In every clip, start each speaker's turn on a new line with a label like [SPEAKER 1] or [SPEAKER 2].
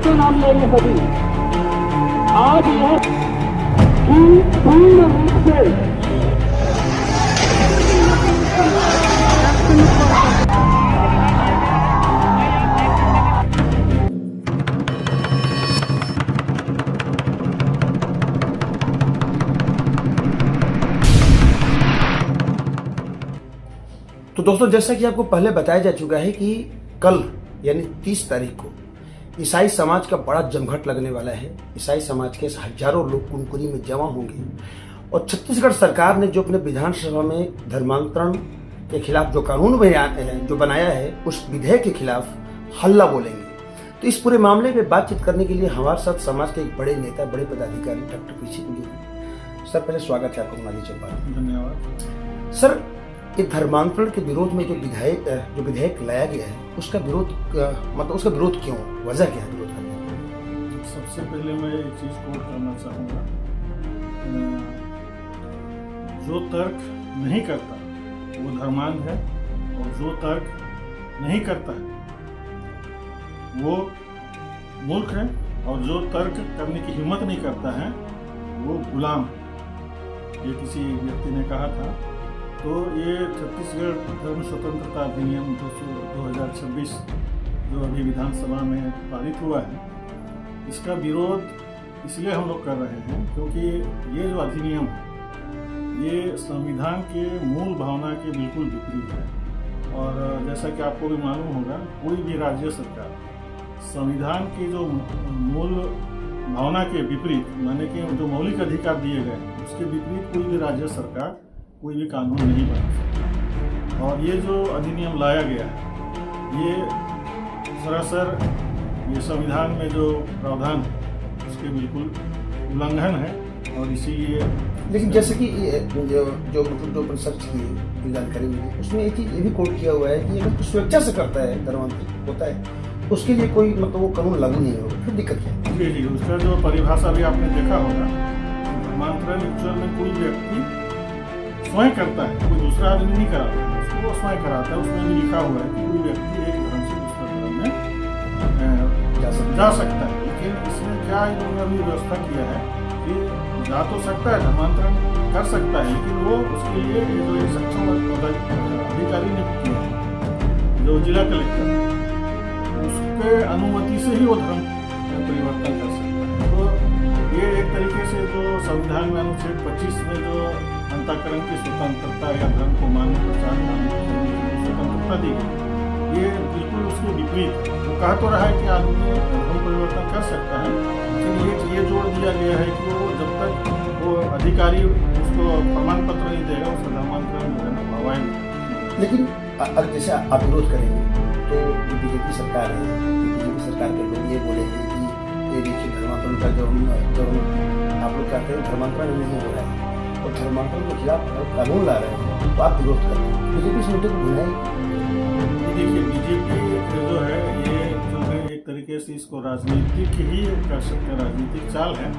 [SPEAKER 1] के नाम लेने सभी आज यह पूर्ण रूप से
[SPEAKER 2] तो दोस्तों, जैसा कि आपको पहले बताया जा चुका है कि कल यानी 30 तारीख को ईसाई समाज का बड़ा जमघट लगने वाला है। ईसाई समाज के हजारों लोग कुनकुरी में जमा होंगे और छत्तीसगढ़ सरकार ने जो अपने विधानसभा में धर्मांतरण के खिलाफ जो कानून बनाया है, उस विधेयक के खिलाफ हल्ला बोलेंगे। तो इस पूरे मामले में बातचीत करने के लिए हमारे साथ समाज के एक बड़े नेता, बड़े पदाधिकारी डॉक्टर पीछे जी। सर, पहले स्वागत है आपको माली चौपाल।
[SPEAKER 3] धन्यवाद।
[SPEAKER 2] सर, ये धर्मांतरण के विरोध में जो विधेयक लाया गया है, उसका विरोध मतलब उसका विरोध क्यों, वजह क्या है विरोध करने की?
[SPEAKER 3] सबसे पहले मैं एक चीज कोट करना चाहूँगा, जो तर्क नहीं करता वो धर्मांध है, और जो तर्क नहीं करता है वो मूर्ख है, और जो तर्क करने की हिम्मत नहीं करता है वो गुलाम है। ये किसी व्यक्ति ने कहा था। तो ये छत्तीसगढ़ धर्म स्वतंत्रता अधिनियम 2026 जो अभी विधानसभा में पारित हुआ है, इसका विरोध इसलिए हम लोग कर रहे हैं क्योंकि ये जो अधिनियम है ये संविधान के मूल भावना के बिल्कुल विपरीत है। और जैसा कि आपको भी मालूम होगा, कोई भी राज्य सरकार संविधान की जो मूल भावना के विपरीत, माने कि जो मौलिक अधिकार दिए गए हैं उसके विपरीत कोई भी राज्य सरकार कोई भी कानून नहीं बना सकता। और ये जो अधिनियम लाया गया है ये सरासर ये संविधान में जो प्रावधान उसके बिल्कुल उल्लंघन है। और इसीलिए
[SPEAKER 2] लेकिन जैसे कि जो रिसर्च की जानकारी मिली, उसमें एक चीज ये भी कोट किया हुआ है कि अगर स्वेच्छा से करता है, धर्मांतरण होता है, उसके लिए कोई मतलब वो कानून लागू नहीं होगा, फिर दिक्कत क्या है?
[SPEAKER 3] जी, उसका जो परिभाषा भी आपने देखा होगा, धर्मांतरण एक्चुअल में कोई व्यक्ति स्वयं करता है, कोई दूसरा आदमी नहीं कराता है, उसको वो स्वयं कराता है। उसमें भी लिखा हुआ है कि कोई व्यक्ति एक धर्म से दूसरे धर्म में जा सकता है। लेकिन इसमें क्या इन्होंने अभी व्यवस्था किया है कि जा तो सकता है, धर्मांतरण कर सकता है, लेकिन वो उसके लिए जो एक सक्षम अधिकारी नियुक्त किया है, जो जिला कलेक्टर, उसके अनुमति से ही वो धर्म परिवर्तन कर सकता है। तो ये एक तरीके से जो संविधान में अनुच्छेद 25 में जो अंतःकरण की स्वतंत्रता या धर्म को मान्य प्रचार करने की स्वतंत्रता दी गई, ये बिल्कुल उसके विपरीत। वो कह तो रहा है कि आदमी धर्म परिवर्तन कर सकता है, लेकिन ये जोड़ दिया गया है कि वो जब तक वो अधिकारी उसको प्रमाण पत्र नहीं देगा, उसका धर्मांतरण करना अवैध।
[SPEAKER 2] लेकिन अगर जैसे आप विरोध करेंगे तो जो बीजेपी सरकार है, बीजेपी सरकार के लोग ये बोलेंगे कि ये देखिए धर्मांतरण का जो आप लोग कहते हैं धर्मांतरण नहीं हो रहा है और धर्मांतरण के खिलाफ कानून ला रहे हैं, तो आप विरोध कर रहे हैं। बीजेपी इस मुद्दे को भुनाई।
[SPEAKER 3] देखिए, बीजेपी जो है ये जो है एक तरीके से इसको राजनीतिक ही कर सकते हैं, राजनीतिक चाल है,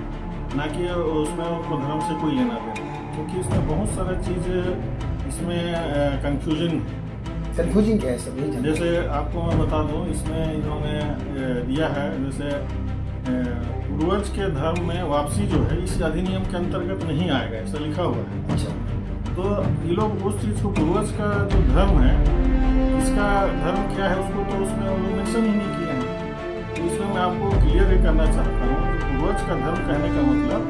[SPEAKER 3] ना कि उसमें उनको धर्म से कोई लेना देना, क्योंकि इसमें बहुत सारा चीज़ इसमें कंफ्यूजन
[SPEAKER 2] क्या है सर?
[SPEAKER 3] जैसे आपको मैं बता दूं, इसमें इन्होंने दिया है जैसे पूर्वज के धर्म में वापसी जो है इस अधिनियम के अंतर्गत नहीं आएगा, ऐसा लिखा हुआ है।
[SPEAKER 2] अच्छा,
[SPEAKER 3] तो ये लोग उस चीज़ को, पूर्वज का जो धर्म है, इसका धर्म क्या है उसको तो उसमें वो लोग मेंशन ही नहीं किए हैं। तो इसमें मैं आपको क्लियर करना चाहता हूँ कि पूर्वज का धर्म कहने का मतलब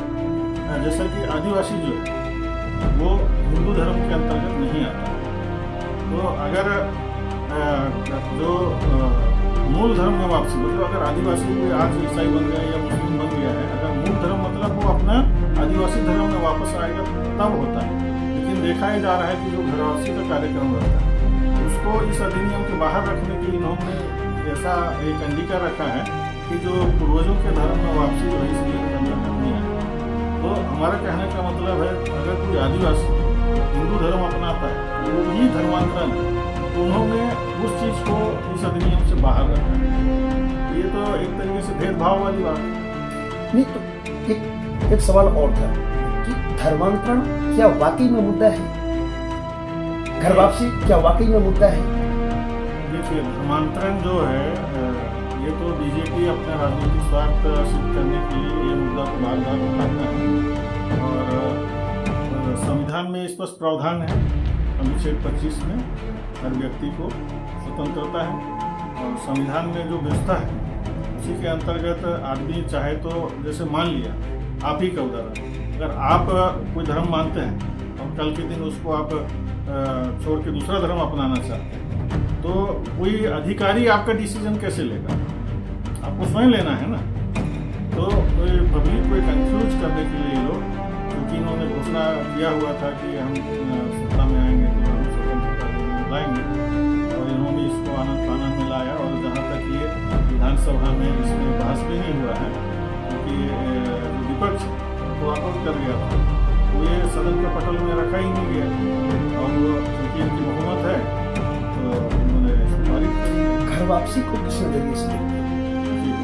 [SPEAKER 3] जैसा कि आदिवासी जो है वो हिंदू धर्म के अंतर्गत नहीं आता। तो अगर जो मूल धर्म में वापसी, मतलब अगर आदिवासी आज ईसाई बन गया या मुस्लिम बन गया है, अगर मूल धर्म मतलब वो अपना आदिवासी धर्म में वापस आएगा तब होता है। लेकिन देखा ही जा रहा है कि जो घरवासी का कार्यक्रम रहता है उसको इस अधिनियम के बाहर रखने के लिए इन्होंने ऐसा एक अंडिका रखा है कि जो पूर्वजों के धर्म में वापसी जो है इस नियम के अंतर्गत नहीं है। तो हमारा कहने का मतलब है, अगर कोई आदिवासी हिंदू धर्म अपनाता है तो वो भी धर्मांतरण है, तो उन्होंने उस चीज़ को इस अधिनियम से बाहर रखा है। ये तो एक तरीके से भेदभाव वाली बात
[SPEAKER 2] नहीं। तो एक सवाल और था कि धर्मांतरण क्या वाकई में मुद्दा है? घर वापसी क्या वाकई में मुद्दा है?
[SPEAKER 3] देखिए, धर्मांतरण जो है ये तो बीजेपी अपना राजनीतिक स्वार्थ सिद्ध करने के लिए ये मुद्दा को बार बार उठाता है। और संविधान में स्पष्ट प्रावधान है, अनुच्छेद 25 में हर व्यक्ति को स्वतंत्रता है, और संविधान में जो व्यवस्था है उसी के अंतर्गत आदमी चाहे तो, जैसे मान लिया आप ही का उदाहरण, अगर आप कोई धर्म मानते हैं और कल के दिन उसको आप छोड़ के दूसरा धर्म अपनाना चाहते हैं, तो कोई अधिकारी आपका डिसीजन कैसे लेगा? आपको स्वयं लेना है ना। तो पब्लिक को कंफ्यूज करने के लिए लोग, क्योंकि इन्होंने घोषणा किया हुआ था कि हम सत्ता में आएंगे तो हम स्वतंत्रता लाएंगे, और इन्होंने इसको आनंद फानंद में लाया। और जहाँ तक ये विधानसभा में इसमें बहस भी नहीं हुआ है, क्योंकि जो विपक्ष वो वापस कर गया था, वो ये सदन के पटल में रखा ही नहीं गया, और वो क्योंकि इनकी बहुमत है तो उन्होंने पारित।
[SPEAKER 2] घर वापसी को किस नजरिए से देखते हैं?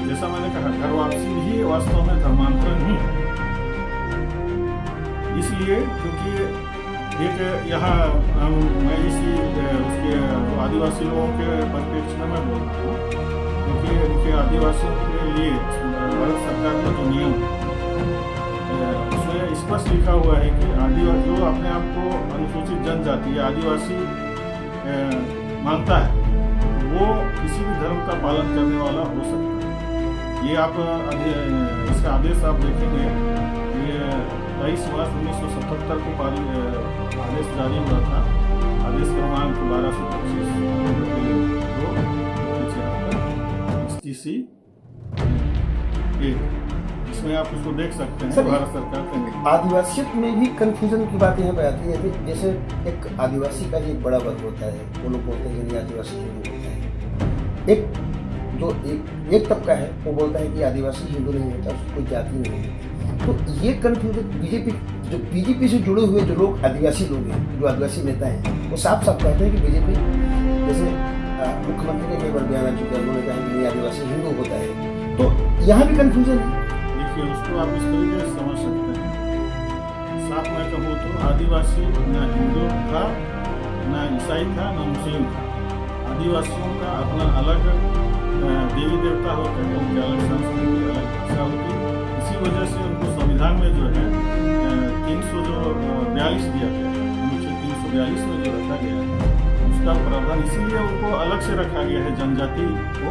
[SPEAKER 3] जैसा मैंने कहा, घर वापसी ही वास्तव में धर्मांतरण ही है। इसलिए क्योंकि एक यहाँ मैं इसी उसके आदिवासी लोगों के परिप्रेक्ष्य में मैं बोल रहा हूँ, क्योंकि उनके आदिवासियों के लिए भारत सरकार का जो नियम उसमें स्पष्ट लिखा हुआ है कि आदिवासी जो अपने आप को अनुसूचित जनजाति या आदिवासी मानता है, वो किसी भी धर्म का पालन करने वाला हो सकता है। ये आप इसका आदेश आप देखेंगे, ये 23 मार्च 1977 को आदेश जारी हुआ था, आदेश क्रमांक 1225 STC 1। इसमें आप उसको देख सकते हैं। भारत सरकार के
[SPEAKER 2] आदिवासियत में भी कंफ्यूजन की बात यहाँ पे आती है। जैसे एक आदिवासी का जो एक बड़ा वर्ग होता है, वो लोग बोलते हैं कि आदिवासी हिंदू होता है। एक तबका है वो बोलता है कि आदिवासी हिंदू नहीं होता, उसकी कोई जाति नहीं है। तो ये कंफ्यूजन बीजेपी से जुड़े हुए जो लोग आदिवासी लोग हैं, जो आदिवासी नेता हैं, वो साफ साफ कहते हैं कि बीजेपी, जैसे मुख्यमंत्री ने कई बार बयान आ चुका है, उन्होंने कहा कि आदिवासी हिंदू होता है। तो यहाँ भी कंफ्यूजन है।
[SPEAKER 3] देखिए, उसको आप इस तरीके से समझ सकते हैं। साफ मैं कहूँ तो आदिवासी ना हिंदू था, ना ईसाई था, ना मुस्लिम था। आदिवासियों का अपना अलग देवी देवता होते हैं, उनकी अलग संस्कृति, अलग भाषा होती है। इसी वजह से उनको संविधान में जो है 342 दिया गया, अनुच्छेद 342 में जो रखा गया है उसका प्रावधान, इसीलिए उनको अलग से रखा गया है जनजाति को।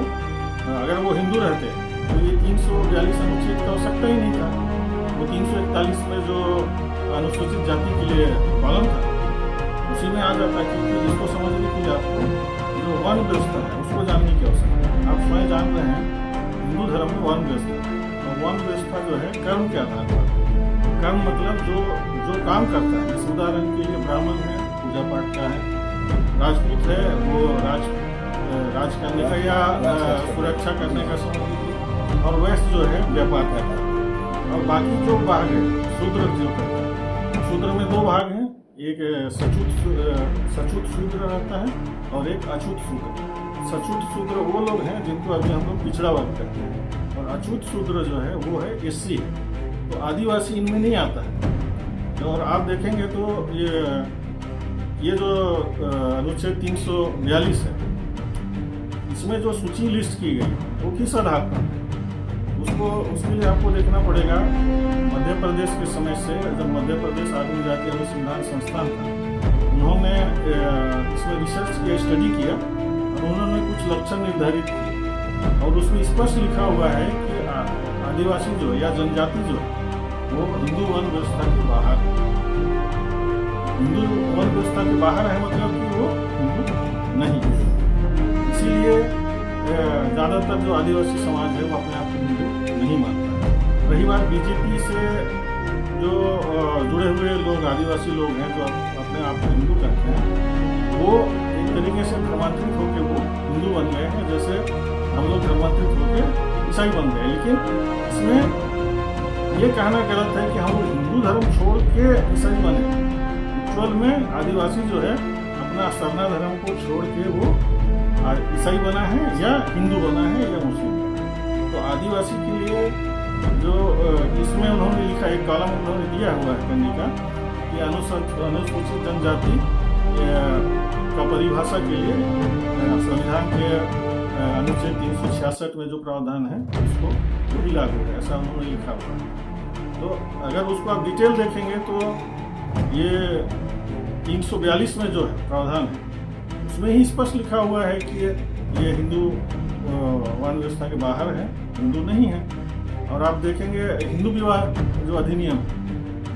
[SPEAKER 3] अगर वो हिंदू रहते तो ये 342 अनुच्छेद की आवश्यकता ही नहीं था। वो 341 में जो अनुसूचित जाति के लिए पालन था उसी में आ जाता, क्योंकि इसको समझने के लिए आपको जो वन व्यवस्था है उसको जानने की आवश्यकता है। आप स्वयं जान रहे हैं हिंदू धर्म में वन व्यवस्था है, और वन व्यवस्था जो है कर्म के आधार पर। कर्म मतलब जो काम करता है, जैसे उदाहरण के लिए ब्राह्मण है पूजा पाठ का है, राजपूत है वो राज करने का या सुरक्षा करने का समझ, और वैश्य जो है व्यापार करता है। और बाकी जो भाग है शूद्र जो करता है, शूद्र में 2 भाग हैं, एक सचूत शूद्र रहता है और एक अछूत शूद्र। सचूत शूद्र वो लोग हैं जिनको अभी हम लोग पिछड़ा वर्ग कहते हैं, और अछूत शूद्र जो है वो है SC है। तो आदिवासी इनमें नहीं आता है। और आप देखेंगे तो ये जो अनुच्छेद 342 है, इसमें जो सूची लिस्ट की गई वो किस आधार पर, उसके लिए आपको देखना पड़ेगा। मध्य प्रदेश के समय से, जब मध्य प्रदेश आदिम जाति अनुसंधान संस्थान था, उन्होंने इसमें रिसर्च किया, स्टडी किया, और उन्होंने कुछ लक्षण निर्धारित किए, और उसमें स्पष्ट लिखा हुआ है कि आदिवासी जो या जनजाति जो वो हिंदू वन व्यवस्था के बाहर, हिंदू वन व्यवस्था के बाहर है, मतलब कि वो हिंदू नहीं है। इसीलिए ज़्यादातर जो आदिवासी समाज है वो अपने आप को हिंदू नहीं मानता है। रही बात बीजेपी से जो जुड़े हुए लोग, आदिवासी लोग हैं जो अपने आप को हिंदू कहते हैं, वो एक तरीके से धर्मांतरित होकर वो हिंदू बन गए हैं, जैसे हम लोग धर्मांतरित होकर ईसाई बन गए। लेकिन इसमें ये कहना गलत है कि हम लोग हिंदू धर्म छोड़ के ईसाई बने। एक्चुअल में आदिवासी जो है अपना सरना धर्म को छोड़ के वो ईसाई बना है, या हिंदू बना है, या मुस्लिम बना है। तो आदिवासी के लिए जो इसमें उन्होंने लिखा, एक कॉलम उन्होंने दिया हुआ है करने का, कि अनुसूचित जनजाति का परिभाषा के लिए संविधान के अनुच्छेद 366 में जो प्रावधान है उसको वही लागू है, ऐसा उन्होंने लिखा हुआ है। तो अगर उसको आप डिटेल देखेंगे तो ये 342 में जो है प्रावधान है उसमें ही स्पष्ट लिखा हुआ है कि ये हिंदू वर्ण व्यवस्था के बाहर है, हिंदू नहीं है। और आप देखेंगे हिंदू विवाह जो अधिनियम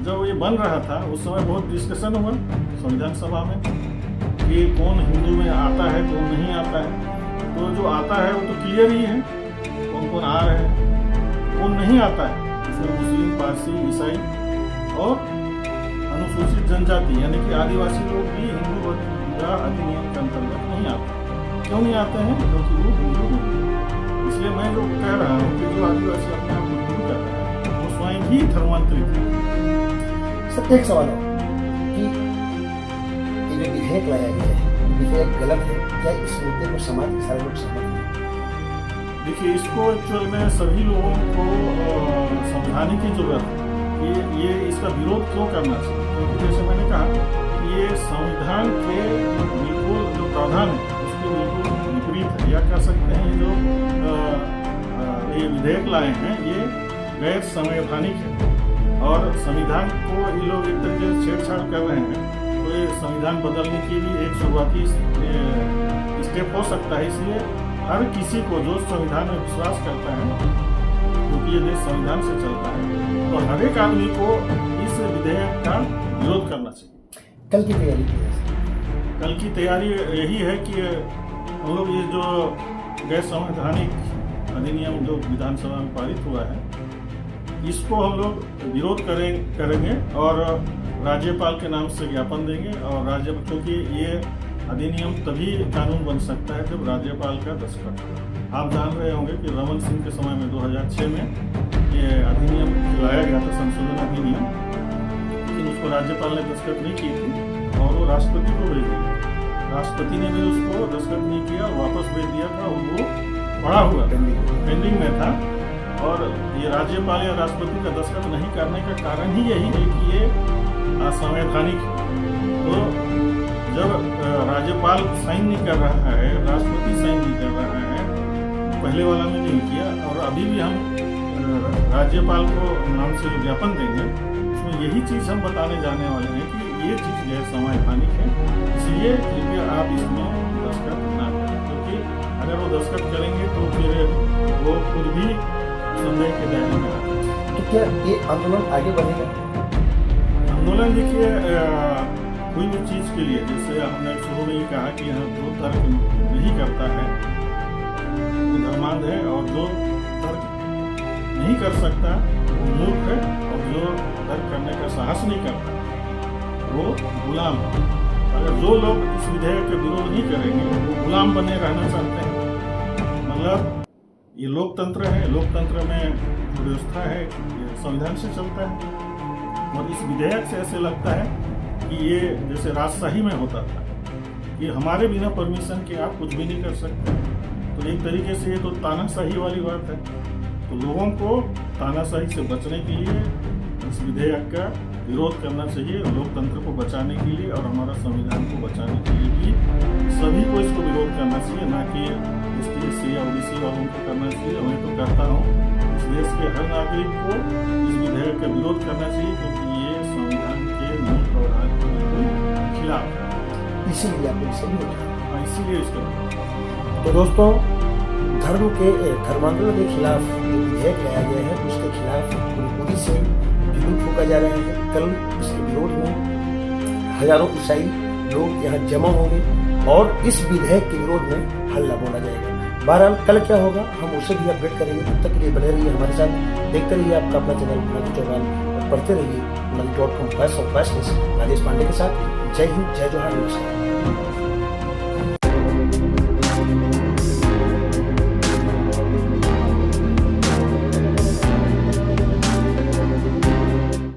[SPEAKER 3] जब ये बन रहा था उस समय बहुत डिस्कशन हुआ संविधान सभा में कि कौन हिंदू में आता है कौन नहीं आता है। तो जो आता है वो तो क्लियर ही है कौन कौन आ रहे हैं, कौन नहीं आता है इसमें मुस्लिम, पारसी, ईसाई और अनुसूचित जनजाति यानी कि आदिवासी लोग भी हिंदू विवाह अधिनियम के अंतर्गत नहीं आते। क्यों नहीं आते हैं? क्योंकि वो हिंदू नहीं है। इसलिए मैं जो कह रहा हूँ कि जो आदिवासी अपने आप को हिंदू कर रहा है वो स्वयं ही धर्मांतरित है।
[SPEAKER 2] सबसे एक सवाल है कि ये जो विधेयक लाया गया है विधेयक गलत है क्या? इस मुद्दे को समाज के सारे लोग सहमत हैं?
[SPEAKER 3] देखिए, इसको एक्चुअल में सभी लोगों को समझाने की जरूरत है कि ये इसका विरोध क्यों करना चाहिए। क्योंकि जैसे मैंने कहा कि ये संविधान के बिल्कुल जो प्रावधान है उसके बिल्कुल विपरीत है, या कह सकते हैं जो ये विधेयक लाए हैं ये गैर संवैधानिक है और संविधान को ये लोग एक तरीके से छेड़छाड़ कर रहे हैं। तो ये संविधान बदलने की भी एक शुरुआती स्टेप हो सकता है। इसलिए हर किसी को जो संविधान में विश्वास करता है क्योंकि ये देश संविधान से चलता है तो हर एक आदमी को इस विधेयक का विरोध करना चाहिए।
[SPEAKER 2] कल की तैयारी
[SPEAKER 3] कल की तैयारी यही है कि हम लोग ये जो गैर संवैधानिक अधिनियम जो विधानसभा में पारित हुआ है इसको हम लोग विरोध करेंगे और राज्यपाल के नाम से ज्ञापन देंगे। और क्योंकि ये अधिनियम तभी कानून बन सकता है जब राज्यपाल का दस्तखत हो। आप जान रहे होंगे कि रमन सिंह के समय में 2006 में ये अधिनियम लाया गया था, संशोधन अधिनियम, लेकिन उसको राज्यपाल ने दस्तखत नहीं की थी और वो राष्ट्रपति को भेज दिया। राष्ट्रपति ने भी उसको दस्तखत नहीं किया, वापस भेज दिया था और वो पड़ा हुआ पेंडिंग में था। और ये राज्यपाल या राष्ट्रपति का दस्तखत नहीं करने का कारण ही यही है कि ये असंवैधानिक है। तो जब राज्यपाल साइन नहीं कर रहा है, राष्ट्रपति साइन नहीं कर रहा है, पहले वाला में नहीं किया और अभी भी हम राज्यपाल को नाम से जो ज्ञापन देंगे उसमें यही चीज़ हम बताने जाने वाले हैं कि ये चीज़ गैर संवैधानिक है। इसलिए कृपया आप इसमें दस्तखत ना करें, क्योंकि अगर वो दस्तखत करेंगे तो फिर वो खुद भी संदेह के दायरे में आते हैं।
[SPEAKER 2] तो क्या ये आंदोलन आगे बढ़ेगा?
[SPEAKER 3] आंदोलन देखिए कोई भी चीज़ के लिए, जैसे हमने शुरू में ही कहा कि यहाँ जो तर्क नहीं करता है वो धर्मांध है और जो तर्क नहीं कर सकता वो मूर्ख है और जो तर्क करने का साहस नहीं करता वो गुलाम है। अगर जो लोग इस विधेयक के विरोध नहीं करेंगे वो गुलाम बने रहना चाहते हैं। मतलब ये लोकतंत्र है, लोकतंत्र में जो व्यवस्था है ये संविधान से चलता है और इस विधेयक से ऐसे लगता है कि ये जैसे राजशाही में होता था कि हमारे बिना परमिशन के आप कुछ भी नहीं कर सकते। तो एक तरीके से ये तो तानाशाही वाली बात है। तो लोगों को तानाशाही से बचने के लिए इस विधेयक का विरोध करना चाहिए, लोकतंत्र को बचाने के लिए और हमारा संविधान को बचाने के लिए भी सभी को इसको विरोध करना चाहिए, ना कि ST/SC या OBC वालों को करना चाहिए। मैं तो कहता हूँ इस देश के हर नागरिक को इस विधेयक का विरोध करना चाहिए क्योंकि ये संविधान के मूल प्रावधान के बिल्कुल खिलाफ है।
[SPEAKER 2] इसीलिए आपने सभी
[SPEAKER 3] इसीलिए इसका
[SPEAKER 2] तो दोस्तों धर्मांतरण के खिलाफ जो विधेयक लाया गया है उसके खिलाफ पूरी से जुलूस फूका जा रहा है। कल इसके विरोध में हजारों ईसाई लोग यहाँ जमा होंगे और इस विधेयक के विरोध में हल्ला बोला जाएगा। बहरहाल कल क्या होगा हम उसे भी अपडेट करेंगे। तब तक के लिए बने रहिए हमारे साथ, देखते रहिए आपका अपना चैनल मुनादी चौहान और पढ़ते रहिए मुनादी.com राजेश पांडे के साथ। जय हिंद, जय जोहार, नमस्कार।